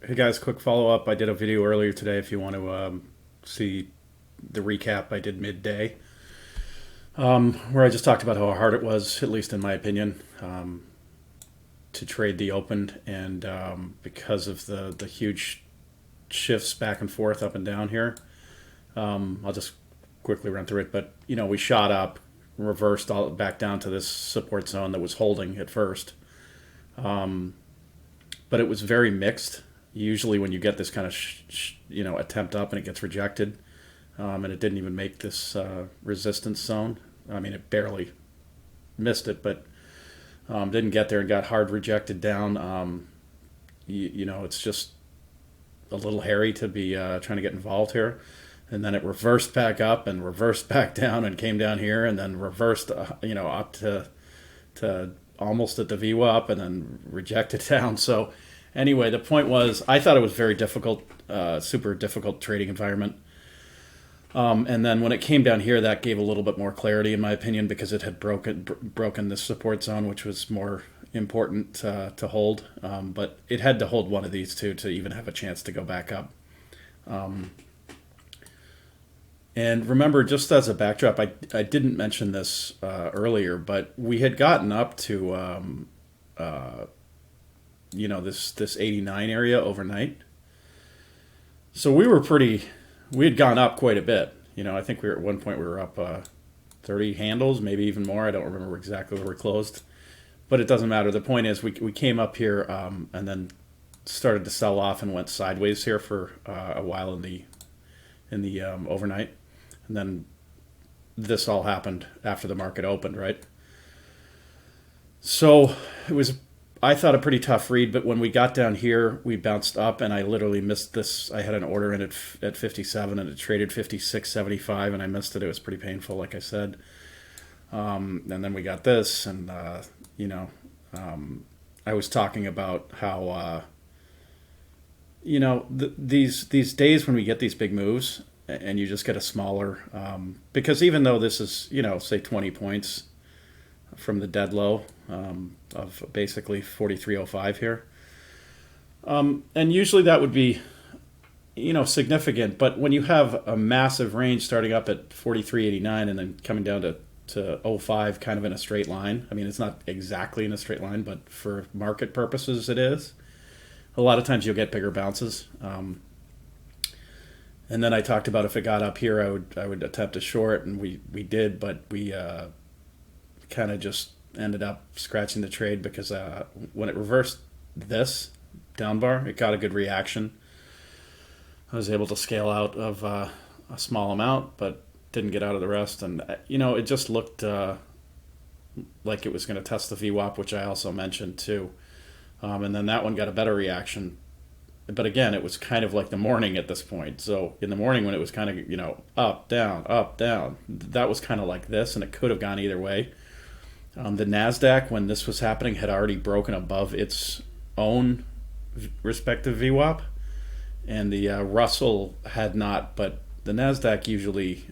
Hey guys, quick follow up. I did a video earlier today. If you want to see the recap, I did midday, where I just talked about how hard it was, at least in my opinion, to trade the open, and because of the huge shifts back and forth, up and down here. I'll just quickly run through it. But we shot up, reversed all back down to this support zone that was holding at first, but it was very mixed. Usually, when you get this kind of attempt up and it gets rejected, and it didn't even make this resistance zone. I mean, it barely missed it, but didn't get there and got hard rejected down. It's just a little hairy to be trying to get involved here. And then it reversed back up and reversed back down and came down here and then reversed, up to almost at the VWAP and then rejected down. So anyway, the point was, I thought it was very difficult, super difficult trading environment. And then when it came down here, that gave a little bit more clarity, in my opinion, because it had broken the support zone, which was more important to hold. But it had to hold one of these two to even have a chance to go back up. And remember, just as a backdrop, I didn't mention this earlier, but we had gotten up to this 89 area overnight. So we had gone up quite a bit. I think at one point we were up 30 handles, maybe even more. I don't remember exactly where we closed, but it doesn't matter. The point is, we came up here and then started to sell off and went sideways here for a while in the overnight, and then this all happened after the market opened, right? So it was, I thought, a pretty tough read, but when we got down here, we bounced up, and I literally missed this. I had an order in at 57, and it traded 56.75, and I missed it. It was pretty painful, like I said. And then we got this, and I was talking about how these days when we get these big moves, and you just get a smaller, because even though this is say 20 points from the dead low of basically 43.05 here. And usually that would be, significant. But when you have a massive range starting up at 43.89 and then coming down to oh 05 kind of in a straight line. I mean, it's not exactly in a straight line, but for market purposes it is. A lot of times you'll get bigger bounces. And then I talked about if it got up here, I would attempt a short, and we did, but we kind of just ended up scratching the trade because when it reversed this down bar, it got a good reaction. I was able to scale out of a small amount, but didn't get out of the rest. And, it just looked like it was going to test the VWAP, which I also mentioned too. And then that one got a better reaction. But again, it was kind of like the morning at this point. So in the morning when it was kind of, up, down, that was kind of like this, and it could have gone either way. The NASDAQ, when this was happening, had already broken above its own respective VWAP, and the Russell had not, but the NASDAQ usually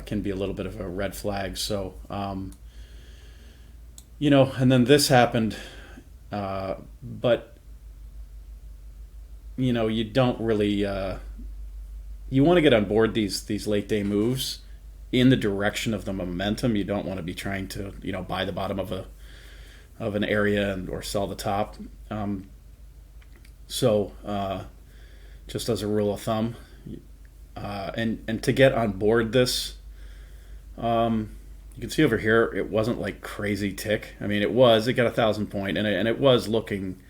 can be a little bit of a red flag. So, and then this happened, but you don't really, you want to get on board these late day moves in the direction of the momentum. You don't want to be trying to, buy the bottom of an area or sell the top. So just as a rule of thumb, and to get on board this, you can see over here, it wasn't like crazy tick. I mean, it got 1,000 point, and it was looking.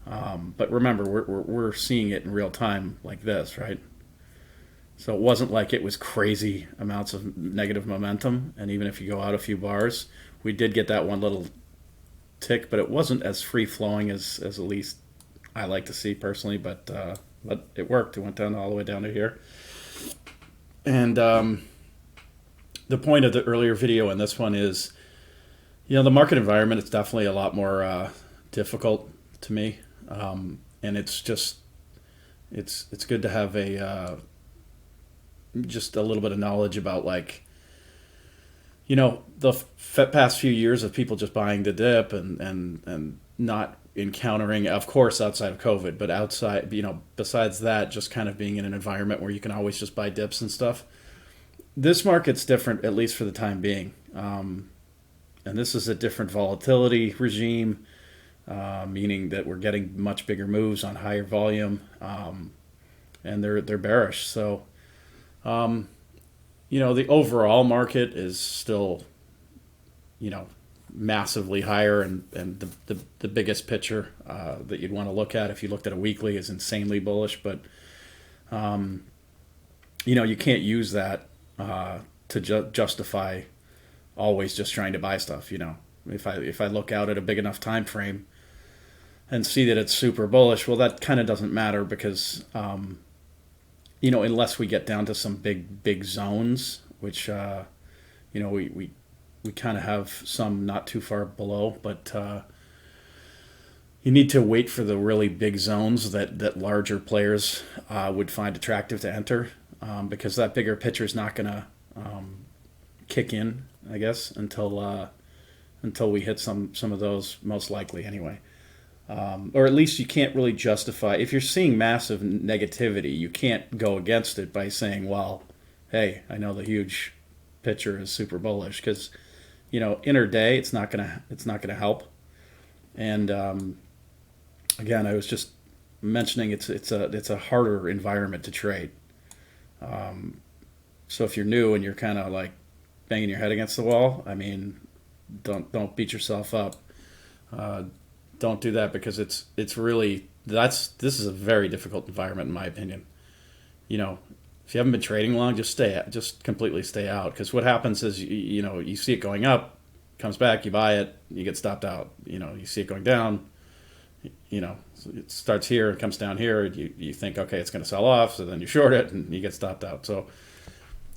But remember, we're seeing it in real time like this, right? So it wasn't like it was crazy amounts of negative momentum. And even if you go out a few bars, we did get that one little tick, but it wasn't as free flowing as at least I like to see personally. But it worked. It went down all the way down to here. And the point of the earlier video and this one is, the market environment is definitely a lot more difficult to me. And it's just, it's good to have just a little bit of knowledge about, like, the past few years of people just buying the dip and not encountering, of course, outside of COVID, but outside, besides that, just kind of being in an environment where you can always just buy dips and stuff. This market's different, at least for the time being. And this is a different volatility regime, meaning that we're getting much bigger moves on higher volume, and they're bearish. So, the overall market is still, massively higher, and the biggest picture that you'd want to look at if you looked at a weekly is insanely bullish. But you can't use that to justify always just trying to buy stuff. If I look out at a big enough time frame and see that it's super bullish, well, that kind of doesn't matter because unless we get down to some big zones, which we kind of have some not too far below, but you need to wait for the really big zones that larger players would find attractive to enter, because that bigger picture is not going to kick in, I guess, until we hit some of those, most likely anyway. Or at least you can't really justify, if you're seeing massive negativity, you can't go against it by saying, well, hey, I know the huge picture is super bullish, because intraday it's not gonna help. And again, I was just mentioning it's a harder environment to trade. So if you're new and you're kind of like banging your head against the wall, I mean, don't beat yourself up. Don't do that, because it's really, this is a very difficult environment in my opinion. If you haven't been trading long, just completely stay out, because what happens is you see it going up, comes back, you buy it, you get stopped out. You see it going down, it starts here, it comes down here, you think, okay, it's going to sell off, so then you short it and you get stopped out. So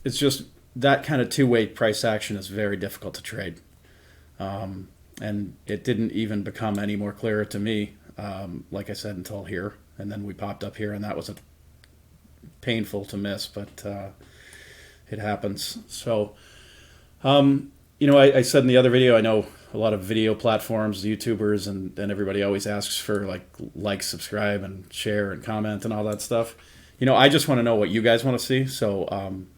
it's just that kind of two-way price action is very difficult to trade. And it didn't even become any more clearer to me, like I said, until here. And then we popped up here, and that was painful to miss, but it happens. So, I said in the other video, I know a lot of video platforms, YouTubers, and everybody always asks for like, subscribe, and share, and comment, and all that stuff. I just want to know what you guys want to see. So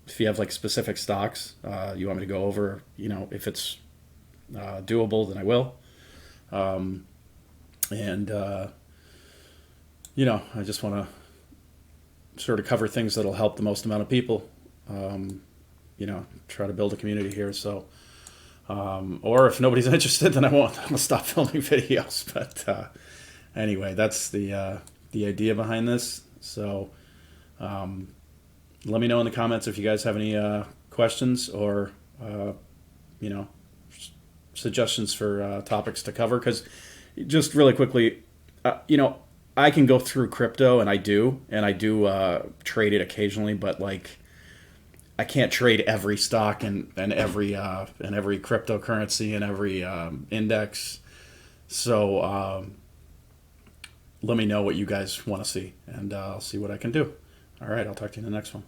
if you have specific stocks you want me to go over, if it's doable, then I will. I just want to sort of cover things that'll help the most amount of people. Try to build a community here. So, or if nobody's interested, then I won't. I'll stop filming videos. But anyway, that's the idea behind this. So, let me know in the comments if you guys have any questions or suggestions for topics to cover. Because just really quickly, I can go through crypto, and I do trade it occasionally, but I can't trade every stock and every cryptocurrency and every index. So let me know what you guys want to see, and I'll see what I can do. All right, I'll talk to you in the next one.